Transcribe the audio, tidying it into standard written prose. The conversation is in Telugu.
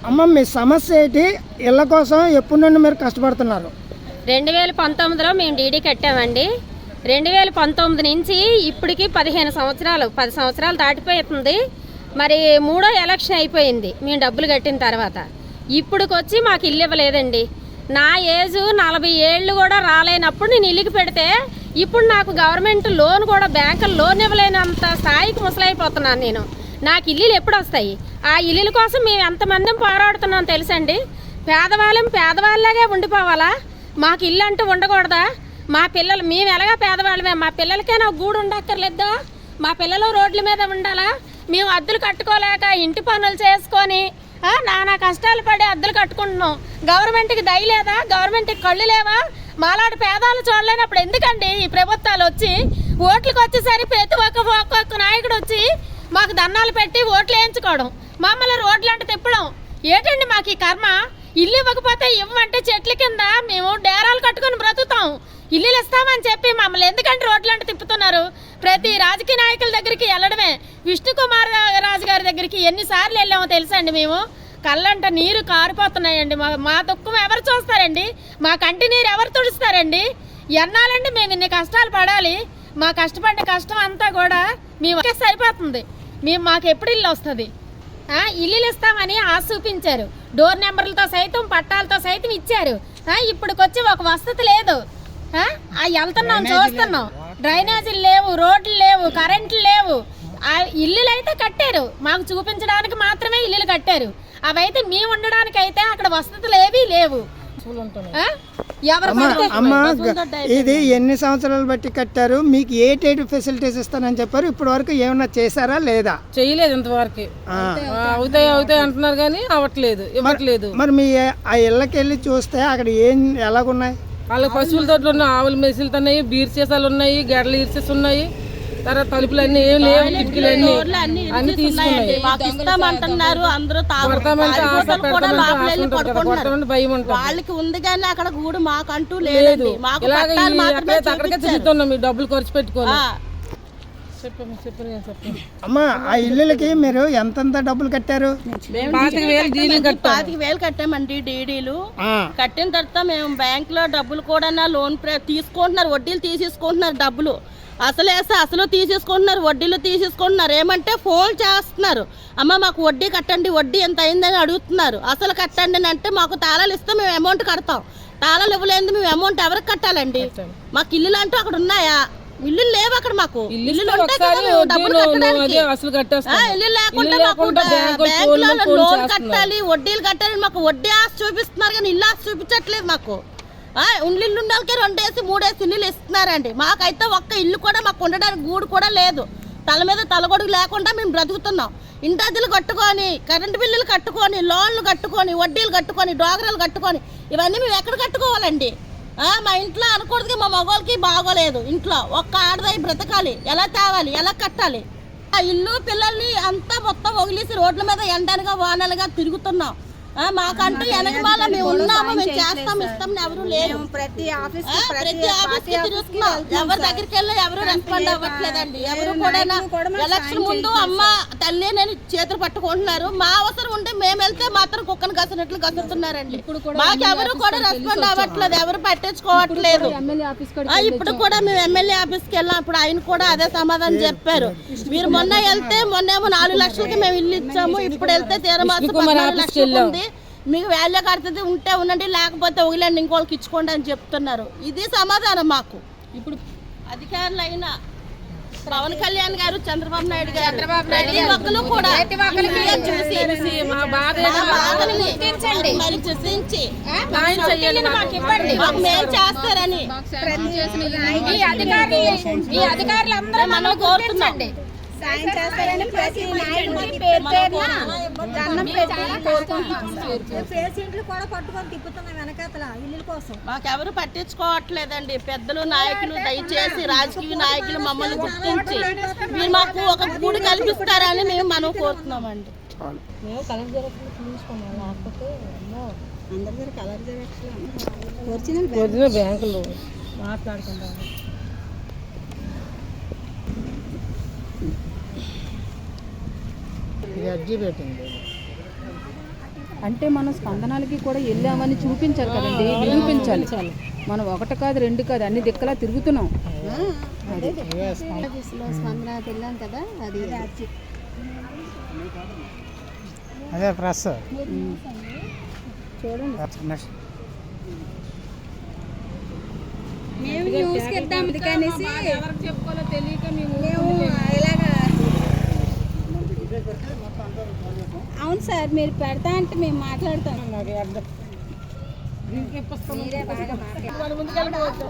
అమ్మ మీ సమస్య ఏంటి? ఇళ్ళ కోసం ఎప్పటి నుండి మీరు కష్టపడుతున్నారు? 2019లో మేము డీడీ కట్టామండి. 2019 నుంచి ఇప్పటికి 15 సంవత్సరాలు 10 సంవత్సరాలు దాటిపోతుంది. మరి 3వ ఎలక్షన్ అయిపోయింది మేము డబ్బులు కట్టిన తర్వాత. ఇప్పుడుకొచ్చి మాకు ఇల్లు ఇవ్వలేదండి. నా ఏజు 40 ఏళ్ళు కూడా రాలేనప్పుడు నేను ఇల్లుకి పెడితే ఇప్పుడు నాకు గవర్నమెంట్ లోన్ కూడా బ్యాంకులు లోన్ ఇవ్వలేనంత స్థాయికి ముసలైపోతున్నాను నేను. నాకు ఇల్లులు ఎప్పుడు వస్తాయి? ఆ ఇల్లుల కోసం మేము ఎంతమంది పోరాడుతున్నాం తెలుసండి. పేదవాళ్ళలాగే ఉండిపోవాలా? మాకు ఇల్లు అంటూ ఉండకూడదా? మా పిల్లలు మేము ఎలాగా పేదవాళ్ళమే, మా పిల్లలకైనా గూడు ఉండక్కర్లేదా? మా పిల్లలు రోడ్ల మీద ఉండాలా? మేము అద్దెలు కట్టుకోలేక ఇంటి పనులు చేసుకొని నానా కష్టాలు పడి అద్దెలు కట్టుకుంటున్నాం. గవర్నమెంట్కి దయ లేదా? గవర్నమెంట్కి కళ్ళు లేవా? మాలాంటి పేదాలు చూడలేనప్పుడు ఎందుకండి ఈ ప్రభుత్వాలు వచ్చి ఓట్లకు వచ్చేసరి ప్రతి ఒక్క నాయకుడు వచ్చి మాకు దండాలు పెట్టి ఓట్లు వేయించుకోవడం, మమ్మల్ని రోడ్లంటే తిప్పడం ఏంటండి మాకు ఈ కర్మ? ఇల్లు ఇవ్వకపోతే ఇవ్వమంటే చెట్ల కింద మేము డేరాలు కట్టుకొని బ్రతుకుతాం. ఇల్లులు ఇస్తామని చెప్పి మమ్మల్ని ఎందుకంటే రోడ్లంటే తిప్పుతున్నారు? ప్రతి రాజకీయ నాయకుల దగ్గరికి వెళ్ళడమే. విష్ణుకుమార్ రాజు గారి దగ్గరికి ఎన్నిసార్లు వెళ్ళామో తెలుసా అండి? మేము కళ్ళంట నీరు కారిపోతున్నాయండి. మా దుఃఖం ఎవరు చూస్తారండి? మా కంటి నీరు ఎవరు తుడుస్తారండి? ఎన్నాలండి మేము ఇన్ని కష్టాలు పడాలి? మా కష్టపడ్డ కష్టం అంతా కూడా మేము సరిపోతుంది. మాకు ఎప్పుడు ఇల్లు వస్తుంది? ఇల్లులు ఇస్తామని ఆశ చూపించారు. డోర్ నెంబర్లతో సైతం పట్టాలతో సైతం ఇచ్చారు. ఇప్పుడుకొచ్చి ఒక వసతి లేదు. వెళ్తున్నాం చూస్తున్నాం, డ్రైనేజీలు లేవు, రోడ్లు లేవు, కరెంట్లు లేవు. ఇల్లులు అయితే కట్టారు, మాకు చూపించడానికి మాత్రమే ఇల్లులు కట్టారు. అవైతే మేము ఉండడానికి అయితే అక్కడ వసతులు ఏవీ లేవు. అమ్మా ఇది ఎన్ని సంవత్సరాలు బట్టి కట్టారు? మీకు ఏటేటి ఫెసిలిటీస్ ఇస్తానని చెప్పారు? ఇప్పటి వరకు ఏమన్నా చేశారా లేదా? చేయలేదు ఇంతవరకు. అవుతాయి అంటున్నారు కానీ అవ్వట్లేదు, ఇవ్వట్లేదు. మరి మీ ఆ ఇళ్ళకి వెళ్ళి చూస్తే అక్కడ ఎలాగున్నాయి? వాళ్ళకి పశువుల తోటలు ఉన్నాయి, ఆవుల మెసులుతో ఉన్నాయి, బీర్ సీసాలు ఉన్నాయి, గెడల ఈర్సెస్ ఉన్నాయి, తర్వాత తలుపులు అన్ని ఏం లేవు, కిటికీలు అన్ని తీసుకున్నాయి. భయం ఉంటుంది వాళ్ళకి ఉంది కానీ అక్కడ గూడు మాకంటూ లేదు. అక్కడికే తిరుగుతున్నాం మీ డబ్బులు ఖర్చు పెట్టుకోవాలి. అమ్మా ఆ ఇల్లులకి మీరు ఎంతంత డబ్బులు కట్టారు? 25,000 కట్టామండి డీడీలు. కట్టిన తర్వాత మేము బ్యాంక్ లో డబ్బులు కూడా లోన్ తీసుకుంటున్నారు, వడ్డీలు తీసేసుకుంటున్నారు, డబ్బులు అసలు తీసేసుకుంటున్నారు, వడ్డీలు తీసేసుకుంటున్నారు. ఏమంటే ఫోన్ చేస్తున్నారు, అమ్మ మాకు వడ్డీ కట్టండి, వడ్డీ ఎంత అయిందని అడుగుతున్నారు. అసలు కట్టండి అని అంటే మాకు తాళాలు ఇస్తే మేము అమౌంట్ కడతాం. తాళాలు ఇవ్వలేదు మేము అమౌంట్ ఎవరికి కట్టాలండి? మాకు ఇల్లులు అంటూ అక్కడ ఉన్నాయా? ఇల్లు లేవు అక్కడ. మాకు ఇల్లు లేకుండా మాకు బ్యాంకులలో లోన్ కట్టాలి, వడ్డీలు కట్టాలి. మాకు వడ్డీ ఆశ చూపిస్తున్నారు కానీ ఇల్లు ఆశ చూపించట్లేదు. మాకు ఇల్లు ఉండాలకి 2 వేసి 3 వేసి ఇల్లులు ఇస్తున్నారండి. మాకైతే ఒక్క ఇల్లు కూడా మాకు ఉండడానికి గూడు కూడా లేదు. తల మీద తలగొడుగు లేకుండా మేము బ్రతుకుతున్నాం. ఇంటద్దెలు కట్టుకొని, కరెంటు బిల్లులు కట్టుకొని, లోన్లు కట్టుకొని, వడ్డీలు కట్టుకొని, డోగరాలు కట్టుకొని ఇవన్నీ మేము ఎక్కడ కట్టుకోవాలండి? మా ఇంట్లో అనకూడదు, మా మగవాళ్ళకి బాగోలేదు. ఇంట్లో ఒక్క ఆడదాయి బ్రతకాలి, ఎలా తేవాలి, ఎలా కట్టాలి? ఆ ఇల్లు పిల్లల్ని అంతా మొత్తం వదిలేసి రోడ్ల మీద ఎండనగా వానలుగా తిరుగుతున్నాం. మాకంటూ వెనకమాల మేము ఉన్నాము, మేము చేస్తాం ఇస్తాం ఎవరు లేరు. ప్రతి ఆఫీస్ తిరుగుతున్నాం, ఎవరి దగ్గరికి వెళ్ళి ఎవరు రెస్పాండ్ అవ్వట్లేదండి. ఎవరు కూడా ఎలక్షన్ ముందు అమ్మ తల్లి నేను చేతులు పట్టుకుంటున్నారు. మా అవసరం ఉంటే మేము వెళ్తే మాత్రం కుక్కను గసినట్లు గసురుతున్నారండి. మాకు ఎవరు కూడా రెస్పాండ్ అవ్వట్లేదు, ఎవరు పట్టించుకోవట్లేదు. ఇప్పుడు కూడా మేము ఎమ్మెల్యే ఆఫీస్కి వెళ్ళాం. ఇప్పుడు ఆయన కూడా అదే సమాధానం చెప్పారు. మీరు మొన్న వెళ్తే మొన్నేమో 4 లక్షలకి మేము ఇల్లు ఇచ్చాము, ఇప్పుడు వెళ్తే తీరమాసం 14 లక్షలు ఉంది, మీకు వాల్యూ కడుతుంది, ఉంటే ఉండండి లేకపోతే వదిలేండి, ఇంకోళ్ళకి ఇచ్చుకోండి అని చెప్తున్నారు. ఇది సమాధానం మాకు. ఇప్పుడు అధికారులు అయినా పవన్ కళ్యాణ్ గారు, చంద్రబాబు నాయుడు గారు, ప్రతి ఒక్కరు కూడా మరి చూసించి మాకు మేలు చేస్తారని ఈ అధికారులందరూ మనం కోరుతున్నాం. సాయం చేస్తారని ప్రతి నాయకుడికి పేరు పేరున దండం పెట్టి పేషెంట్లు కూడా పట్టుకొని తిప్పుతున్నాం వెనకాతల ఇల్లుల కోసం. మాకెవరు పట్టించుకోవట్లేదండి. పెద్దలు నాయకులు దయచేసి రాజకీయ నాయకులు మమ్మల్ని గుర్తించి మీరు మాకు ఒక గూడు కల్పిస్తారని మేము మనం కోరుతున్నామండి. బ్యాంకులు మాట్లాడుకుంటాం. ఇది అర్జీ పెట్టింది. అంటే మనం స్పందనలకి కూడా వెళ్ళామని చూపించాలి కదండి, నిరూపించాలి. మనం ఒకటి కాదు రెండు కాదు అన్ని దిక్కలా తిరుగుతున్నాం. స్పందన వెళ్ళాం కదా, అది అదే ప్రెస్ చూడండి. మేము న్యూస్కి ఇద్దాం కనేసి ఎవరికి చెప్పుకోవాలో తెలియక మేము ఇలాగా అవును సార్, మీరు పెడతా అంటే మేము మాట్లాడతాం. దీనికి మీరే బాగా మాట్లాడారు.